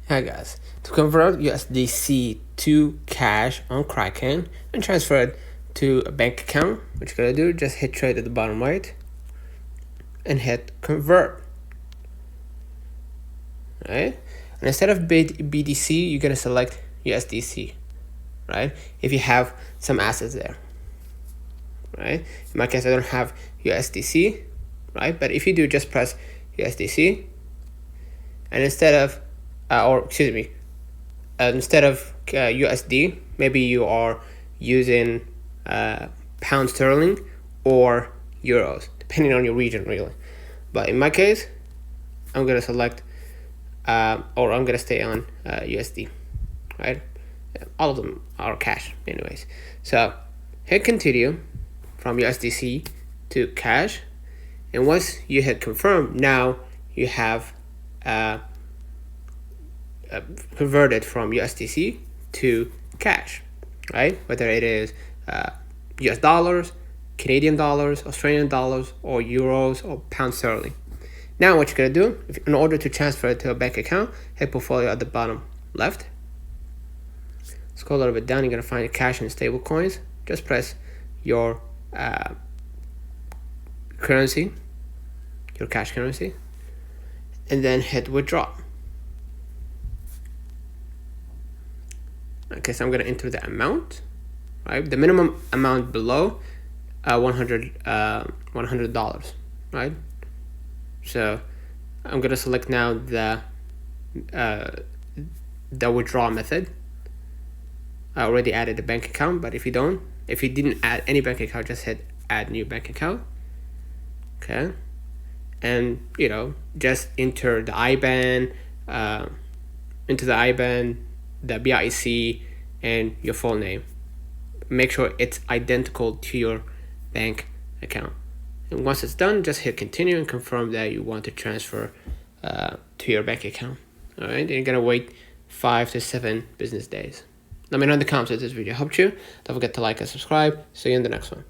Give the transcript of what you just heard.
Hi guys, to convert USDC to cash on Kraken and transfer it to a bank account, what you're gonna do, just hit trade at the bottom right and hit convert, right? And instead of BDC, you're gonna select USDC, right? If you have some assets there, right? In my case, I don't have USDC, right? But if you do, just press USDC, and instead of USD, maybe you are using pound sterling or euros, depending on your region, really. But in my case, I'm gonna select or I'm gonna stay on USD, right? All of them are cash, anyways. So hit continue from USDC to cash, and once you hit confirm, now you have converted from USDC to cash, right? Whether it is US dollars, Canadian dollars, Australian dollars, or euros or pound sterling. Now what you're gonna do, in order to transfer it to a bank account, hit portfolio at the bottom left. Scroll a little bit down, you're gonna find cash and stable coins. Just press your currency, your cash currency, and then hit withdraw. Okay, so I'm gonna enter the amount, right? The minimum amount below $100, right? So I'm gonna select now the withdrawal method. I already added a bank account, but if you didn't add any bank account, just hit add new bank account. Okay, and just enter the IBAN, the BIC, and your full name. Make sure it's identical to your bank account. And once it's done, just hit continue and confirm that you want to transfer to your bank account. All right, and you're gonna wait 5 to 7 business days. Let me know in the comments if this video helped you. Don't forget to like and subscribe. See you in the next one.